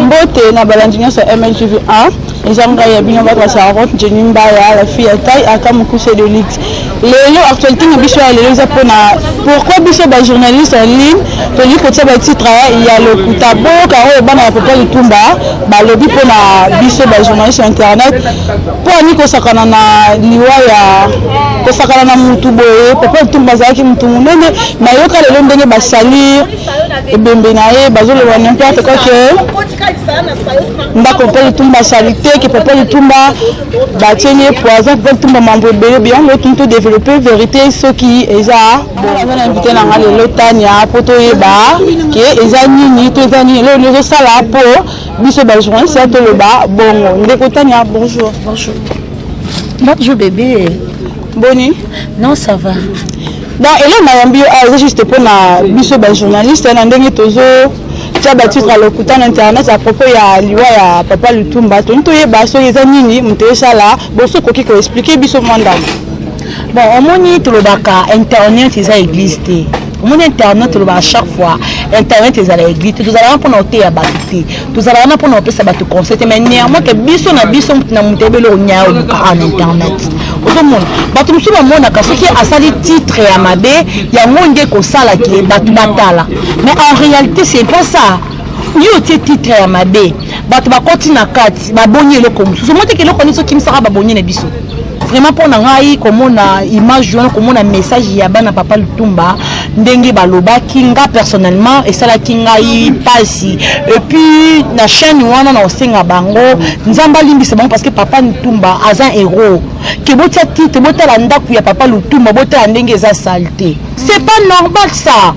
Mbote na balandinyo sa MLTV1 ezanga ya bino ba sa rencontre Jenny Mbaya la fille à taille à Kamukuse de Lix. Lelo actualité na biso ya lelo za pona pourquoi biso ba journaliste en ligne to li kotia ba titre ya le kutabo karo bana ya papa Lutumba ba lobi pona biso ba journaliste internet pour ni ko sakana na liwa ya ko sakana na mutu boye papa Lutumba zaki mutu munene na yoka lelo ndenge ba salir ebembe na ye bazolo wa n'importe quoi que ndako papa Lutumba salité que papa Lutumba ba tienye poison papa Lutumba mambo ebele bien le tout développer vérité ce qui eza bon on a invité na ngale Tania poto yeba que eza nini to eza nini le sala po biso ba journaliste to le ba bon ndeko Tania bonjour. Bonjour bébé. Boni? Non, ça va. Donc, et là, on a juste pour la biso ba journaliste, on a ndenge tozo tia ba titre à l'okuta na internet à propos ya liwa ya papa Lutumba. To yeba so eza nini mute sala, boso koki ko expliquer biso manda. Bon, on moni to le baka internet eza église té. Mon internet à chaque fois internet est à l'église tout allons pour noter à battre tout allons pour noter ça battre conseil mais néanmoins que biso na mutebelo nya en internet au monde battu musu ba mona ka ce qui a sali titre ya mabe ya ngonge ko sala ki battu batala mais en réalité c'est pas ça yo titre ya mabe battu ba continue kati ba bonye loko musu mote ke loko niso kimsaka ba bonye na biso vraiment pour ngai komona image wana komona message ya bana papa Lutumba ndenge baloba kinga personnellement et ça la kinga yi pasi et puis na chaîne wana na osenga bango nzamba limbisa bango parce que papa Lutumba aza héros que botia titre botala ndaku ya papa Lutumba botala ndenge za saleté c'est pas normal ça.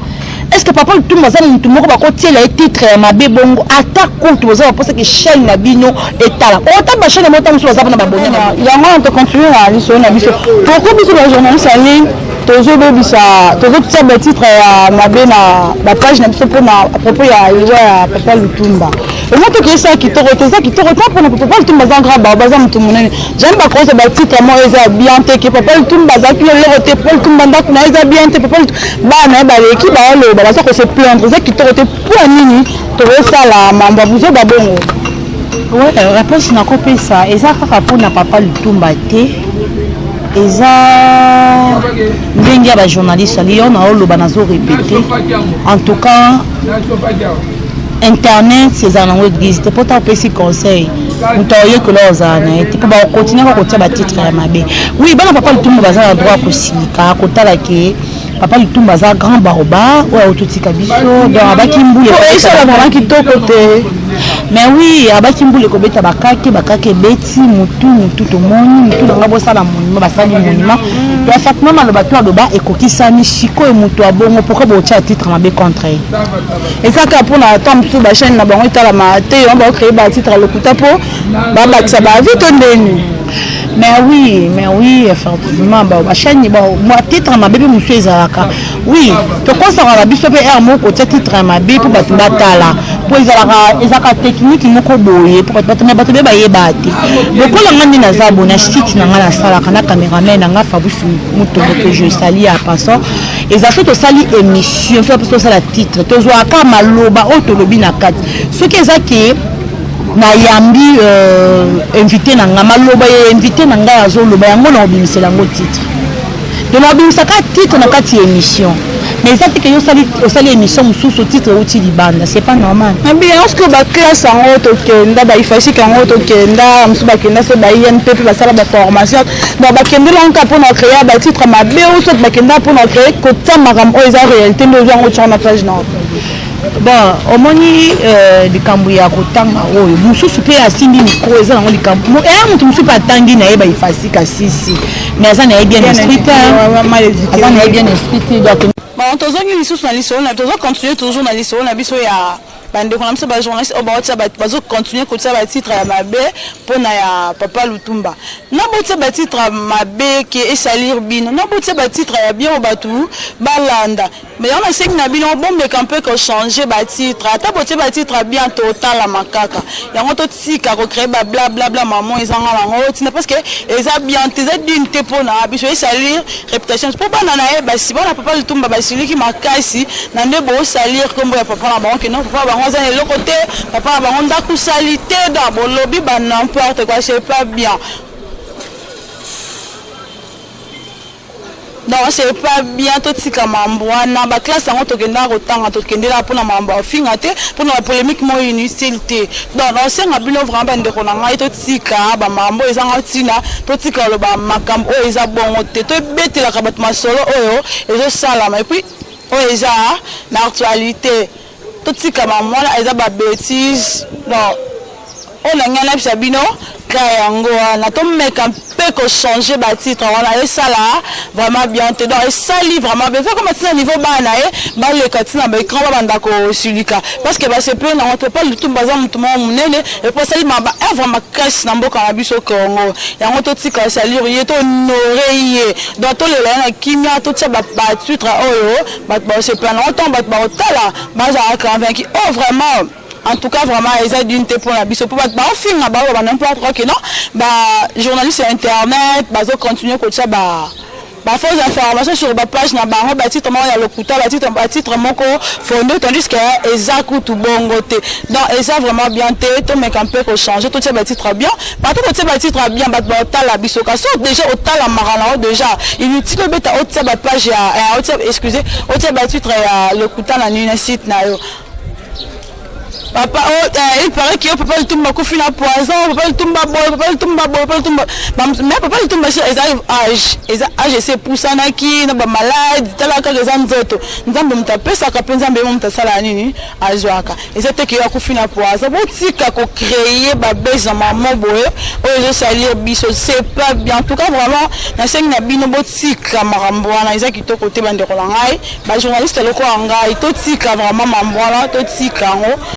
Est-ce que papa Lutumba za mutu moko ba kotie la titre ya mabe bongo ata compte boza parce que chaîne na bino etala ota ba chaîne mota musu baza na babonya yango on te continuer na liso na biso pourquoi biso ba journaliste en ligne tozo bebisa tozo tia ba titre ya mabe na ba page na biso pona à propos ya liwa ya papa Lutumba et moi que ça qui te retient pour papa Lutumba za ngaba baza mutu munene j'aime ba cause ba titre mo eza bien te que papa Lutumba za ki le roté pour Lutumba ndako na eza bien te papa ba na ba l'équipe ba le ba ça que c'est plaindre ça qui te retient pour nini to ça la mamba buzo ba bongo. Ouais, réponse na ko pesa eza kaka pour na papa Lutumba te eza ndenge ya ba journaliste lion na oloba nazo répéter en tout cas internet c'est un église te pota pesi conseil mutoye que là ozana te pour continuer à côté ba titre ya mabe oui bana papa Lutumba baza na droit ko silika ko tala ke papa Lutumba za grand baroba ou autotika biso donc abaki mbule ça la vraiment qui toko te mais oui abaki mbule ko beta bakake beti mutu to moni mutu nga bosa la monument basali monument to effectivement maloba to aloba ekokisani shiko e mutu abongo pourquoi bo tia titre mabe contre et ça ka pour na temps sur ba chaîne na bango tala ma te on va créer ba titre le kutapo ba bakisa ba vite ndeni. Mais oui, effectivement, bah chaîne moi titre ma bébé monsieur ezalaka. Oui, to consaka la biso pe er moko titre ma bébé pour batala. Pour ezalaka technique moko boye pour batana batebe ba yebate. Donc la ngandi na za bona site na ngala sala kana cameraman na nga Fabrice muto que je sali à passant. Ezalaka to sali émission so parce que ça la titre. To zo aka maloba o to lobi na kati. Ce qui ezaki na yambi invité na ngama loba invité na nga azo loba yango na obimisa lango titre de na obimisa ka titre na kati émission mais ça fait que yo sali émission mususu titre outi libanda c'est pas normal mais bien est-ce que ba classe en auto kenda ba ifasi ka en auto kenda musu ba kenda se ba INP ba sala ba formation donc ba kenda lanka pour na créer ba titre ma bé ou soit ba kenda pour na créer ko tamara o eza réalité ndo yango tshona page na bon omoni likambo ya kotanga oyo mususu pe asimbi micro eza nango likambo mutu mususu atangi na ye ba ifasi kasisi mais aza na ye bien esprit aza na ye bien esprit donc bon tozongi lisusu na liso na tozo continuer toujours na liso na biso ya bande qu'on a mis ba journaliste au bas bazo continuer ko ba titre ya mabe pona ya papa Lutumba na botia ba titre mabe qui est salir bino na botia ba titre ya bien batu balanda mais on a sait que na bino bombe campé ko changer ba titre ata botia ba titre bien total la makaka yango to tika ko créer ba bla bla bla maman ils en ont tina parce que ils a bien tes d'une te pona biso salir réputation pour pas na ba si bona papa Lutumba ba sili ki makasi na nde bo salir comme ya papa na bango que non papa bango za le côté papa bango ndaku salité dans bon lobby ba n'importe quoi c'est pas bien. Non, c'est pas bien tout ce que mamboana ba classe en to kenda rotanga to kendela pona mambo fingate pona polémique mo inutilité donc on sait ngabino vraiment ndeko na ngai to tika ba mambo ezanga tina to tika lo ba makambo o eza bongo te to betela ka bat masolo oyo ezo salama et puis o eza na actualité to tika mamona eza ba bêtise non on a ngana bisabino kayango na to meka peu que changer ba titre on a ça là vraiment bien te dans ça livre vraiment bien comme ça niveau bana ba le katina ba écran ba ndako sulika parce que ba c'est peu na on peut pas le tout bazam mutu munene et pour ça il m'a vraiment casse na mboka na biso Congo ya ngoto tika salir yeto noreille dans to le na kimia to tsa ba titre oyo ba c'est pas longtemps ba tala ba za convaincu oh vraiment. En tout cas, vraiment, ils ont d'une pour la biso pour battre. On filme là-bas, on n'importe quoi que non. Bah, journaliste sur internet, bah, ils continuent comme ça, bah, fausse information sur la page na bango, bah, titre moi, il y a le couteau, bah, titre mon corps fondé, tandis que exact tout bon côté. Donc, ils ont vraiment bien té, tout mais un peu pour changer, tout ça, bah, titre bien. Bah, tout ça, bah, titre bien, bah, la biso, déjà, au tal la marana, déjà, inutile, bah, au ça, bah, page, excusez, au ça, bah, titre, le couteau, la nuit, site, na yo. Papa, il paraît que papa le tombe couffin à poison, papa le tombe boy, papa le tombe boy, papa le tombe. Mais papa le tombe ils arrivent âge, c'est pour ça qui n'a pas malade, tel que les autres. Nous avons tapé ça, quand nous avons monté ça la nuit à Joaka. Et c'était qu'il y a couffin à poison. Bon, si qu'on créé, babé, maman boy, oh, salir biso, c'est pas bien. En tout cas, vraiment, na seng na bino botika maramboana, ils ont quitté côté bande rolangai, bah journaliste le quoi angai, totika vraiment mamboana, totika ngo.